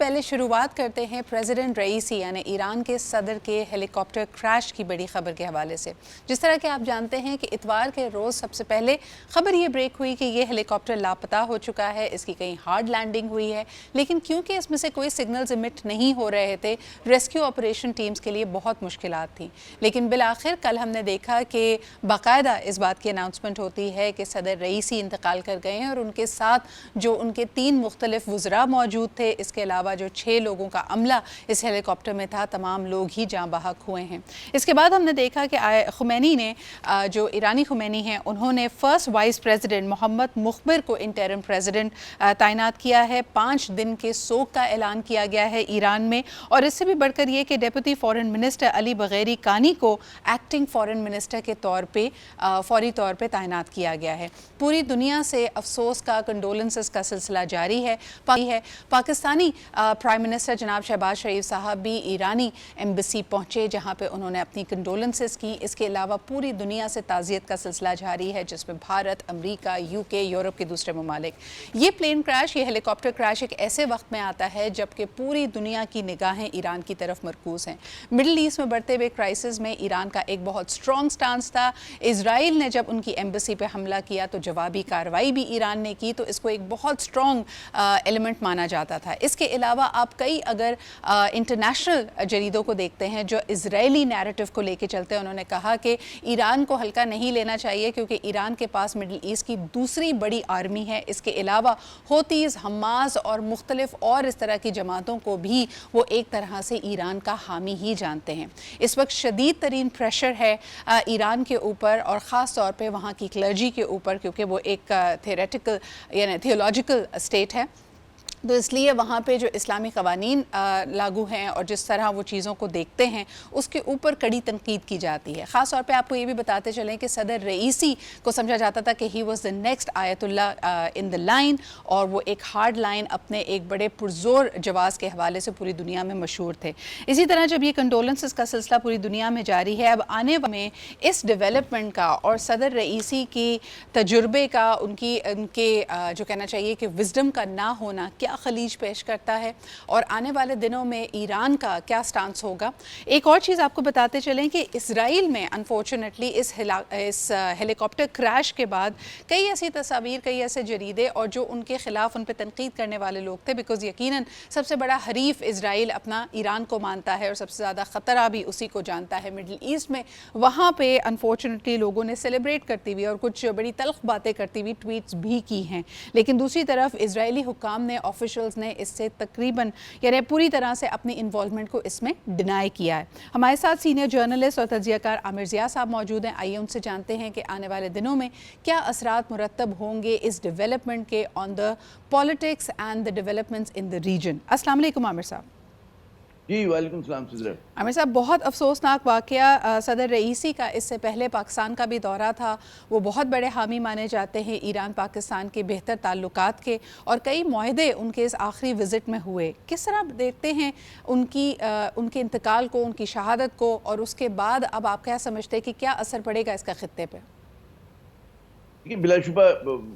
پہلے شروعات کرتے ہیں پریزیڈنٹ رئیسی یعنی ایران کے صدر کے ہیلی کاپٹر کریش کی بڑی خبر کے حوالے سے۔ جس طرح کہ آپ جانتے ہیں کہ اتوار کے روز سب سے پہلے خبر یہ بریک ہوئی کہ یہ ہیلی کاپٹر لاپتہ ہو چکا ہے، اس کی کہیں ہارڈ لینڈنگ ہوئی ہے، لیکن کیونکہ اس میں سے کوئی سگنلز ایمٹ نہیں ہو رہے تھے، ریسکیو آپریشن ٹیمز کے لیے بہت مشکلات تھیں۔ لیکن بالآخر کل ہم نے دیکھا کہ باقاعدہ اس بات کی اناؤنسمنٹ ہوتی ہے کہ صدر رئیسی انتقال کر گئے ہیں اور ان کے ساتھ جو ان کے 3 مختلف وزراء موجود تھے، اس کے علاوہ جو 6 لوگوں کا عملہ اس ہیلی کاپٹر میں تھا، تمام لوگ ہی جاں بحق ہوئے ہیں۔ اس کے بعد ہم نے دیکھا کہ خمینی نے جو ایرانی خمینی ہیں انہوں نے فرسٹ وائس پریزیڈنٹ محمد مخبر کو انٹرم پریزیڈنٹ تعینات کیا ہے۔ 5 دن کے سوگ کا اعلان کیا گیا ہے ایران میں، اور اس سے بھی بڑھ کر یہ کہ ڈیپٹی فارن منسٹر علی بغیری کانی کو ایکٹنگ فارن منسٹر کے طور پہ فوری طور پہ تعینات کیا گیا ہے۔ پوری دنیا سے افسوس کا کنڈولنسز کا سلسلہ جاری ہے۔ پاکستانی پرائم منسٹر جناب شہباز شریف صاحب بھی ایرانی ایمبیسی پہنچے، جہاں پہ انہوں نے اپنی کنڈولنسز کی۔ اس کے علاوہ پوری دنیا سے تعزیت کا سلسلہ جاری ہے، جس میں بھارت، امریکہ، UK، یورپ کے دوسرے ممالک۔ یہ پلین کریش، یہ ہیلی کاپٹر کریش ایک ایسے وقت میں آتا ہے جبکہ پوری دنیا کی نگاہیں ایران کی طرف مرکوز ہیں۔ مڈل ایسٹ میں بڑھتے ہوئے کرائسس میں ایران کا ایک بہت سٹرونگ سٹانس تھا۔ اسرائیل نے جب ان کی ایمبیسی پہ حملہ کیا تو جوابی کارروائی بھی ایران نے کی، تو اس کو ایک بہت سٹرونگ ایلیمنٹ مانا جاتا تھا۔ اس کے علاوہ آپ کئی اگر انٹرنیشنل جریدوں کو دیکھتے ہیں جو اسرائیلی نیریٹو کو لے کے چلتے ہیں، انہوں نے کہا کہ ایران کو ہلکا نہیں لینا چاہیے کیونکہ ایران کے پاس مڈل ایسٹ کی دوسری بڑی آرمی ہے۔ اس کے علاوہ ہوتیز، حماس اور مختلف اور اس طرح کی جماعتوں کو بھی وہ ایک طرح سے ایران کا حامی ہی جانتے ہیں۔ اس وقت شدید ترین پریشر ہے ایران کے اوپر، اور خاص طور پہ وہاں کی کلرجی کے اوپر، کیونکہ وہ ایک تھیوریٹیکل یعنی تھیولوجیکل اسٹیٹ ہے، تو اس لیے وہاں پہ جو اسلامی قوانین لاگو ہیں اور جس طرح وہ چیزوں کو دیکھتے ہیں اس کے اوپر کڑی تنقید کی جاتی ہے۔ خاص طور پہ آپ کو یہ بھی بتاتے چلیں کہ صدر رئیسی کو سمجھا جاتا تھا کہ ہی واز دا نیکسٹ آیت اللہ ان دا لائن، اور وہ ایک ہارڈ لائن اپنے ایک بڑے پرزور جواز کے حوالے سے پوری دنیا میں مشہور تھے۔ اسی طرح جب یہ کنڈولنسز کا سلسلہ پوری دنیا میں جاری ہے، اب آنے میں اس ڈیولپمنٹ کا اور صدر رئیسی کی تجربے کا، ان کے جو کہنا چاہیے کہ وزڈم کا نہ ہونا کیا خلیج پیش کرتا ہے، اور آنے والے دنوں میں ایران کا کیا سٹانس ہوگا۔ ایک اور چیز آپ کو بتاتے چلیں کہ اسرائیل میں انفارچونیٹلی اس ہیلی کاپٹر کریش کے بعد کئی ایسی تصاویر، کئی ایسے جریدے اور جو ان کے خلاف ان پہ تنقید کرنے والے لوگ تھے، بیکاز یقیناً سب سے بڑا حریف اسرائیل اپنا ایران کو مانتا ہے اور سب سے زیادہ خطرہ بھی اسی کو جانتا ہے مڈل ایسٹ میں۔ وہاں پہ انفارچونیٹلی لوگوں نے سیلیبریٹ کرتی ہوئی اور کچھ بڑی تلخ باتیں کرتی ہوئی ٹویٹس بھی کی ہیں، لیکن دوسری طرف اسرائیلی حکام نے آفیشلز نے اس سے تقریباً یعنی پوری طرح سے اپنی انوالومنٹ کو اس میں ڈینائی کیا ہے۔ ہمارے ساتھ سینئر جرنلسٹ اور تجزیہ کار عامر ضیاء صاحب موجود ہیں، آئیے ان سے جانتے ہیں کہ آنے والے دنوں میں کیا اثرات مرتب ہوں گے اس ڈیولپمنٹ کے on the politics and the developments in the region. السلام علیکم عامر صاحب۔ جی وعلیکم السلام صدر۔ عامر صاحب، بہت افسوسناک واقعہ صدر رئیسی کا، اس سے پہلے پاکستان کا بھی دورہ تھا، وہ بہت بڑے حامی مانے جاتے ہیں ایران پاکستان کے بہتر تعلقات کے، اور کئی معاہدے ان کے اس آخری وزٹ میں ہوئے۔ کس طرح دیکھتے ہیں ان کے انتقال کو، ان کی شہادت کو، اور اس کے بعد اب آپ کیا سمجھتے ہیں کہ کیا اثر پڑے گا اس کا خطے پہ؟ بلا شبہ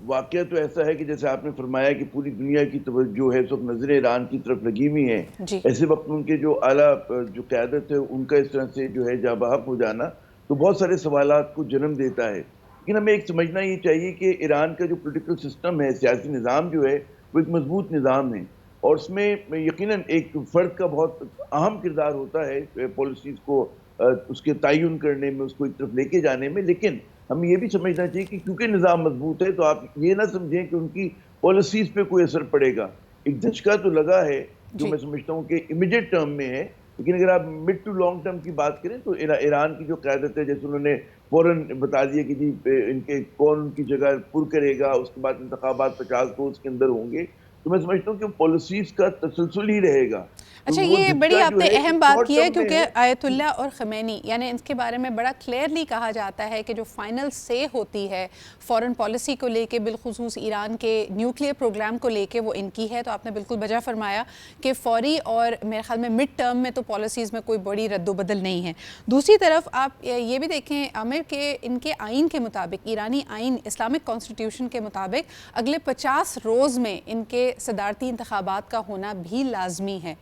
واقعہ تو ایسا ہے کہ جیسے آپ نے فرمایا کہ پوری دنیا کی توجہ ہے اس وقت نظر ایران کی طرف لگی ہوئی ہے۔ ایسے وقت ان کے جو اعلیٰ جو قیادت ہے ان کا اس طرح سے جو ہے جاں بحق ہو جانا تو بہت سارے سوالات کو جنم دیتا ہے، لیکن ہمیں ایک سمجھنا یہ چاہیے کہ ایران کا جو پولیٹیکل سسٹم ہے، سیاسی نظام جو ہے، وہ ایک مضبوط نظام ہے، اور اس میں یقیناً ایک فرد کا بہت اہم کردار ہوتا ہے پالیسیز کو اس کے تعین کرنے میں، اس کو ایک طرف لے کے جانے میں۔ لیکن ہمیں یہ بھی سمجھنا چاہیے کہ کیونکہ نظام مضبوط ہے تو آپ یہ نہ سمجھیں کہ ان کی پالیسیز پہ کوئی اثر پڑے گا۔ ایک دھچکا تو لگا ہے جو میں سمجھتا ہوں کہ امیڈیٹ ٹرم میں ہے، لیکن اگر آپ مڈ ٹو لانگ ٹرم کی بات کریں تو ایران کی جو قیادت ہے، جیسے انہوں نے فوراً بتا دیا کہ جی ان کے کون ان کی جگہ پر کرے گا، اس کے بعد انتخابات 50 روز کے اندر ہوں گے، تو میں سمجھتا ہوں کہ پالیسیز کا تسلسل ہی رہے گا۔ اچھا، یہ بڑی آپ نے اہم بات کی ہے کیونکہ آیت اللہ اور خمینی یعنی ان کے بارے میں بڑا کلیئرلی کہا جاتا ہے کہ جو فائنل سے ہوتی ہے فورن پالیسی کو لے کے، بالخصوص ایران کے نیوکلیئر پروگرام کو لے کے، وہ ان کی ہے۔ تو آپ نے بالکل بجا فرمایا کہ فوری اور میرے خیال میں مڈ ٹرم میں تو پالیسیز میں کوئی بڑی رد و بدل نہیں ہے۔ دوسری طرف آپ یہ بھی دیکھیں عامر کہ ان کے آئین کے مطابق، ایرانی آئین اسلامک کانسٹیٹیوشن کے مطابق، اگلے 50 روز میں ان کے صدارتی انتخابات کا ہونا بھی لازمی ہے.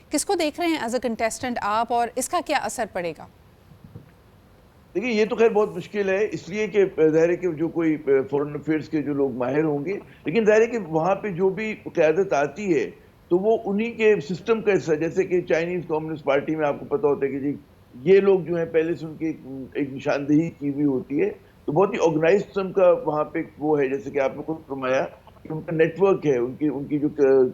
کس کو دیکھ رہے ہیں ایز اے کنٹیسٹنٹ آپ, اور اس کا کیا اثر پڑے گا؟ دیکھیں یہ تو خیر بہت مشکل ہے, اس لیے کہ ظاہر ہے کہ جو کوئی فورن افیئرس کے جو لوگ ماہر ہوں گے, لیکن ظاہر ہے کہ وہاں پہ جو بھی قیادت آتی ہے تو وہ انہی کے سسٹم کا حصہ, جیسے کہ چائنیز کمیونسٹ پارٹی میں آپ کو پتا ہوتا ہے کہ جی یہ لوگ جو ہیں پہلے سے ان کی ایک نشاندہی کی ہوئی ہوتی ہے, تو بہت ہی آرگنائز قسم کا وہاں پہ وہ ہے, جیسے کہ آپ نے خود فرمایا کہ ان کا نیٹ ورک ہے, ان کی جو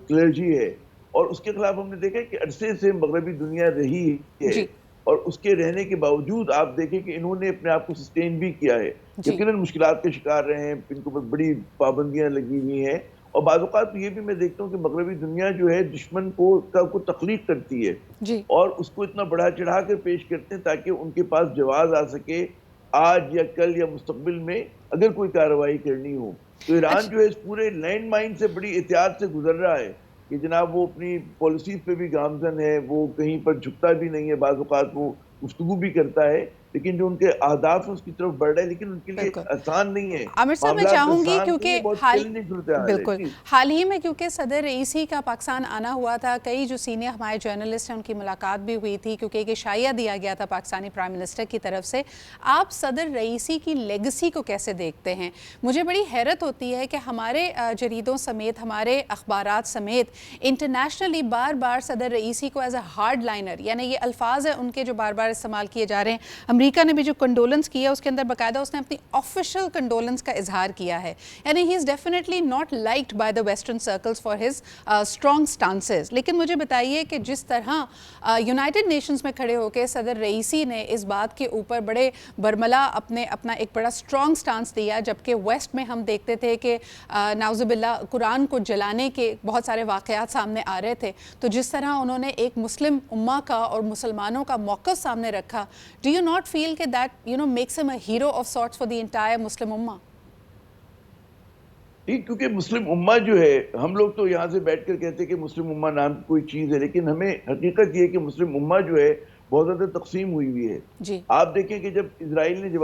کلرجی ہے, اور اس کے خلاف ہم نے دیکھا کہ عرصے سے مغربی دنیا رہی ہے, جی اور اس کے رہنے کے باوجود آپ دیکھیں کہ انہوں نے اپنے آپ کو سسٹین بھی کیا ہے. جی یقیناً مشکلات کے شکار رہے ہیں, ان کو بڑی پابندیاں لگی ہوئی ہیں, اور بعض اوقات یہ بھی میں دیکھتا ہوں کہ مغربی دنیا جو ہے دشمن کو تخلیق کرتی ہے جی اور اس کو اتنا بڑھا چڑھا کر پیش کرتے ہیں تاکہ ان کے پاس جواز آ سکے آج یا کل یا مستقبل میں اگر کوئی کارروائی کرنی ہو. تو ایران اچھا جو ہے اس پورے لینڈ مائن سے بڑی احتیاط سے گزر رہا ہے کہ جناب وہ اپنی پالیسیز پہ بھی گامزن ہے, وہ کہیں پر جھکتا بھی نہیں ہے, بعض اوقات وہ گفتگو بھی کرتا ہے, لیکن جو ان کے اہداف اس کی طرف بڑھ رہے ہیں, لیکن ان کے لیے بالکل. آسان نہیں ہے, عامر صاحب میں معاملات چاہوں گی آسان نہیں ہے, کیونکہ بہت چیلنجنگ صورتحال ہے. بالکل جی حال ہی میں کیونکہ صدر رئیسی کا پاکستان آنا ہوا تھا, کئی جو سینئر ہمارے جرنلسٹ ہیں ان کی ملاقات بھی ہوئی تھی, کیونکہ ایک اشاعیہ دیا گیا تھا پاکستانی پرائم منسٹر کی طرف سے. آپ صدر رئیسی کی لیگسی کو کیسے دیکھتے ہیں؟ مجھے بڑی حیرت ہوتی ہے کہ ہمارے جریدوں سمیت, ہمارے اخبارات سمیت انٹرنیشنلی بار بار صدر رئیسی کو ایز اے ہارڈ لائنر, یعنی یہ الفاظ ہیں ان کے جو بار بار استعمال کیے جا رہے ہیں. امریکہ نے بھی جو کنڈولنس کیا اس کے اندر باقاعدہ اس نے اپنی آفیشل کنڈولنس کا اظہار کیا ہے, یعنی he is definitely not liked by the western circles for his strong stances. لیکن مجھے بتائیے کہ جس طرح یونائٹڈ نیشنز میں کھڑے ہو کے صدر رئیسی نے اس بات کے اوپر بڑے برملا اپنا ایک بڑا اسٹرانگ سٹانس دیا, جبکہ ویسٹ میں ہم دیکھتے تھے کہ نعوذ باللہ قرآن کو جلانے کے بہت سارے واقعات سامنے آ رہے تھے, تو جس طرح انہوں نے ایک مسلم امہ کا اور مسلمانوں کا موقف سامنے رکھا, ڈو یو ناٹ فیل کہ that makes him a hero of sorts for the entire مسلم امہ؟ کیونکہ مسلم امہ جو ہے, ہم لوگ تو یہاں سے بیٹھ کر کہتے ہیں کہ مسلم امہ نام کی کوئی چیز ہے, لیکن ہمیں حقیقت یہ ہے کہ مسلم امہ جو ہے بہت زیادہ تقسیم ہوئی ہوئی ہے. جی آپ دیکھیں کہ جب اسرائیل نے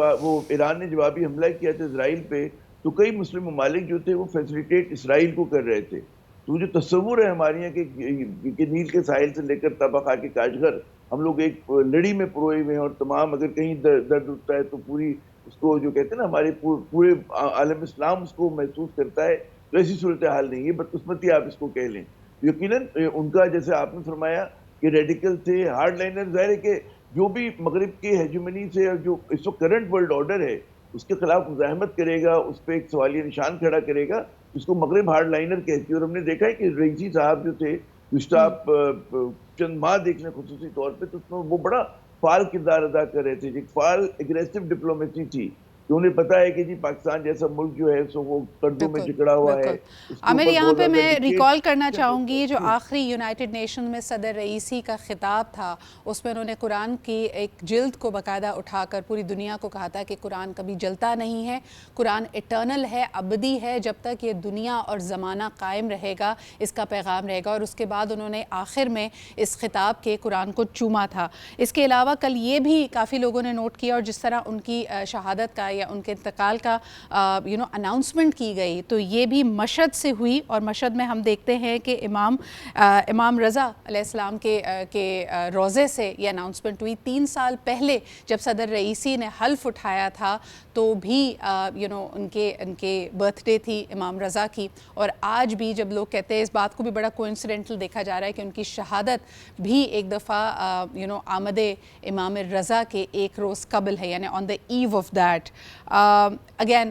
ایران نے جوابی حملہ کیا تھا اسرائیل پہ, تو کئی مسلم ممالک جو تھے وہ فیسیلیٹیٹ اسرائیل کو کر رہے تھے. تو جو تصور ہے ہمارے یہاں کہ نیل کے ساحل سے لے کر تبخا کے کاشغر ہم لوگ ایک لڑی میں پروئے ہوئے ہیں, اور تمام اگر کہیں درد اٹھتا ہے تو پوری اس کو جو کہتے ہیں نا ہمارے پورے عالم اسلام اس کو محسوس کرتا ہے, تو ایسی صورتحال نہیں ہے. بدقسمتی آپ اس کو کہہ لیں. یقیناً ان کا جیسے آپ نے فرمایا کہ ریڈیکل تھے, ہارڈ لائنر, ظاہر ہے کہ جو بھی مغرب کے ہیجمنی سے اور جو اس وقت کرنٹ ورلڈ آرڈر ہے اس کے خلاف مزاحمت کرے گا, اس پہ ایک سوالیہ نشان کھڑا کرے گا, اس کو مغرب ہارڈ لائنر کہتی ہے. اور ہم نے دیکھا ہے کہ رئیسی صاحب جو تھے گزشتہ آپ چند ماہ دیکھ لیں خصوصی طور پہ, تو اس میں وہ بڑا فعال کردار ادا کر رہے تھے, ایک فعال اگریسو ڈپلومیسی تھی, کہ انہیں پتا ہے کہ جی پاکستان جیسا ملک جو ہے سو وہ قرضوں میں بالکل جکڑا ہوا ہے, بالکل. اس کے عامر اوپر یہاں بہت پہ زیادہ میں ریکال کرنا ڈکٹیٹ چاہوں گی جو جی آخری یونائٹڈ نیشن میں صدر رئیسی کا خطاب تھا, اس میں انہوں نے قرآن کی ایک جلد کو باقاعدہ اٹھا کر پوری دنیا کو کہا تھا کہ قرآن کبھی جلتا نہیں ہے, قرآن ایٹرنل ہے, ابدی ہے, جب تک یہ دنیا اور زمانہ قائم رہے گا اس کا پیغام رہے گا. اور اس کے بعد انہوں نے آخر میں اس خطاب کے قرآن کو چوما تھا. اس کے علاوہ کل یہ بھی کافی لوگوں نے نوٹ کیا, اور جس طرح ان کی شہادت کا یا ان کے انتقال کا اناؤنسمنٹ کی گئی, تو یہ بھی مشہد سے ہوئی, اور مشہد میں ہم دیکھتے ہیں کہ امام رضا علیہ السلام کے روضے سے یہ اناؤنسمنٹ ہوئی. 3 سال پہلے جب صدر رئیسی نے حلف اٹھایا تھا تو بھی ان کے برتھ ڈے تھی امام رضا کی, اور آج بھی جب لوگ کہتے ہیں, اس بات کو بھی بڑا کوئنسیڈنٹل دیکھا جا رہا ہے کہ ان کی شہادت بھی ایک دفعہ آمد امام رضا کے ایک روز قبل ہے, یعنی آن دا ایو of that. Again,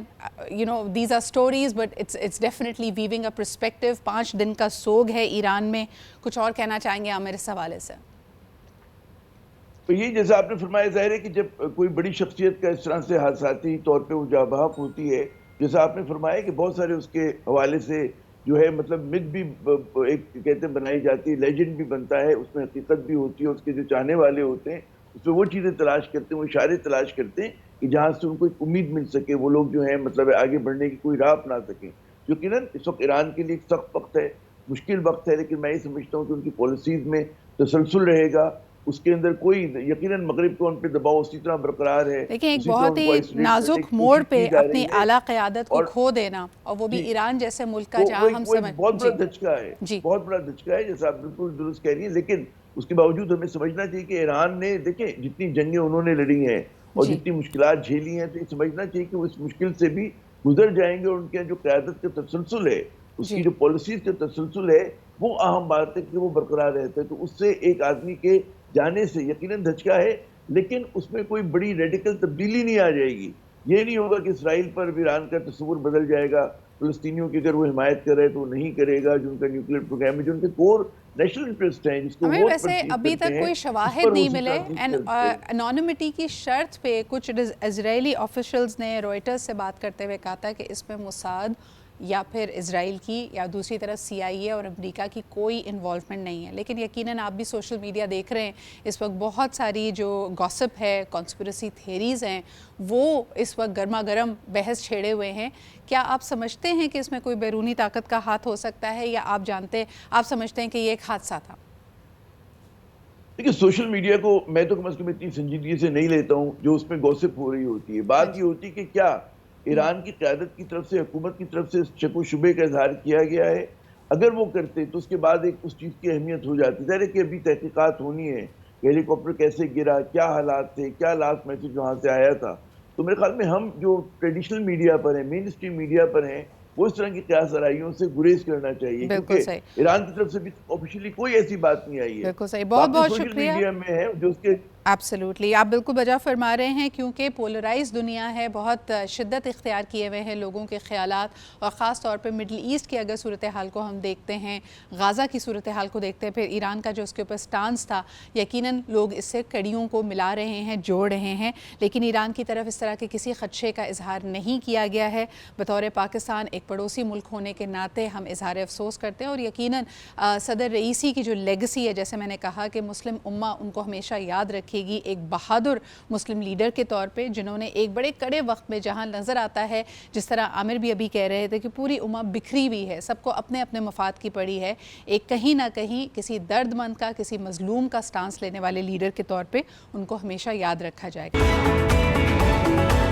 these are stories, but it's definitely weaving a perspective. 5 دن کا سوگ ہے ایران میں. کچھ اور کہنا چاہیں گے عامر اس حوالے سے؟ تو یہ جیسا آپ نے فرمایا, ظاہر ہے کہ جب کوئی بڑی شخصیت کا اس طرح سے حادثاتی طور پہ وہ جاں بحق ہوتی ہے, جیسا آپ نے فرمایا کہ بہت سارے اس کے حوالے سے جو ہے مطلب مت بھی ایک کہتے ہیں بنائی جاتی ہے, لیجنڈ بھی بنتا ہے, اس میں حقیقت بھی ہوتی ہے, اس کے جو چاہنے والے ہوتے ہیں اس میں وہ چیزیں تلاش کرتے ہیں, وہ اشارے تلاش کرتے ہیں کہ جہاں سے ان کو ایک امید مل سکے, وہ لوگ جو ہیں مطلب آگے بڑھنے کی کوئی راہ اپنا سکیں. یقیناً اس وقت ایران کے لیے ایک سخت وقت ہے, مشکل وقت ہے, لیکن میں یہ سمجھتا ہوں کہ ان کی پالیسیز میں تسلسل رہے گا, اس کے اندر کوئی یقیناً مغرب کو ان پہ دباؤ اسی طرح برقرار ہے. لیکن ایک بہت ہی نازک موڑ پہ اپنی اعلیٰ قیادت کو کھو دینا، اور وہ بھی ایران جیسے ملک کا جہاں ہم سمجھ بہت بڑا دھچکا ہے، بہت بڑا دھچکا ہے، جیسا آپ بالکل درست کہہ رہی ہیں. لیکن اس کے باوجود ہمیں سمجھنا چاہیے کہ ایران نے دیکھیں جتنی جنگیں انہوں نے لڑی ہیں اور جتنی مشکلات جھیلی ہیں، تو یہ سمجھنا چاہیے کہ وہ اس مشکل سے بھی گزر جائیں گے، اور ان کے جو قیادت کا تسلسل ہے، اس کی جو پالیسیز کا تسلسل ہے، وہ اہم بات ہے کہ وہ برقرار رہتا ہے. تو اس سے ایک آدمی کے جانے سے یقیناً دھچکا ہے، لیکن اس میں کوئی بڑی ریڈیکل تبدیلی نہیں آ جائے گی. یہ نہیں ہوگا کہ اسرائیل پر ایران کا تصور بدل جائے گا، فلسطینیوں کی اگر وہ حمایت کر رہے تو وہ نہیں کرے گا، جو ان کا نیوکلیر پروگرام ہے، جو ان کے کور نیشنل انٹرسٹ ہیں، جس کو ہمیں ووٹ ویسے ابھی تک کوئی شواہد نہیں ملے. انونیمٹی کی شرط پہ کچھ اسرائیلی آفیشلز نے روئٹرز سے بات کرتے ہوئے کہا تھا کہ اس میں موساد یا پھر اسرائیل کی یا دوسری طرف CIA اور امریکہ کی کوئی انوالومنٹ نہیں ہے. لیکن یقیناً آپ بھی سوشل میڈیا دیکھ رہے ہیں، اس وقت بہت ساری جو گاسپ ہے، کانسپریسی تھیریز ہیں، وہ اس وقت گرما گرم بحث چھیڑے ہوئے ہیں. کیا آپ سمجھتے ہیں کہ اس میں کوئی بیرونی طاقت کا ہاتھ ہو سکتا ہے، یا آپ سمجھتے ہیں کہ یہ ایک حادثہ تھا؟ دیکھیں سوشل میڈیا کو میں تو کم از کم اتنی سنجیدگی سے نہیں لیتا ہوں جو اس میں گوسپ ہو رہی ہوتی ہے. بات یہ ہوتی ہے کہ کیا ایران کی قیادت کی طرف سے، حکومت کی طرف سے شک و شبے کا اظہار کیا گیا ہے. اگر وہ کرتے تو اس کے بعد ایک اس چیز کی اہمیت ہو جاتی. ظاہر ہے کہ ابھی تحقیقات ہونی ہے کہ ہیلی کاپٹر کیسے گرا، کیا حالات تھے، کیا لاسٹ میسج وہاں سے آیا تھا. تو میرے خیال میں ہم جو ٹریڈیشنل میڈیا پر ہیں، مین اسٹریم میڈیا پر ہیں، وہ اس طرح کی قیاس آرائیوں سے گریز کرنا چاہیے، کیونکہ ایران کی طرف سے بھی آفیشلی کوئی ایسی بات نہیں آئی ہے. بالکل صحیح، بہت بہت شکریہ. سوشل میڈیا میں ہے جو اس کے ایبسلیوٹلی آپ بالکل بجا فرما رہے ہیں، کیونکہ پولرائز دنیا ہے، بہت شدت اختیار کیے ہوئے ہیں لوگوں کے خیالات، اور خاص طور پہ مڈل ایسٹ کی اگر صورتحال کو ہم دیکھتے ہیں، غازہ کی صورتحال کو دیکھتے ہیں، پھر ایران کا جو اس کے اوپر سٹانس تھا، یقیناً لوگ اس سے کڑیوں کو ملا رہے ہیں، جوڑ رہے ہیں. لیکن ایران کی طرف اس طرح کے کسی خدشے کا اظہار نہیں کیا گیا ہے. بطور پاکستان ایک پڑوسی ملک ہونے کے ناطے ہم اظہار افسوس کرتے ہیں، اور یقیناً صدر رئیسی کی جو لیگسی ہے، جیسے میں نے کہا کہ مسلم امہ ان کو ہمیشہ یاد رکھے گی ایک بہادر مسلم لیڈر کے طور پہ، جنہوں نے ایک بڑے کڑے وقت میں، جہاں نظر آتا ہے جس طرح عامر بھی ابھی کہہ رہے تھے کہ پوری امہ بکھری ہوئی ہے، سب کو اپنے اپنے مفاد کی پڑی ہے، ایک کہیں نہ کہیں کسی درد مند کا، کسی مظلوم کا سٹانس لینے والے لیڈر کے طور پہ ان کو ہمیشہ یاد رکھا جائے گا.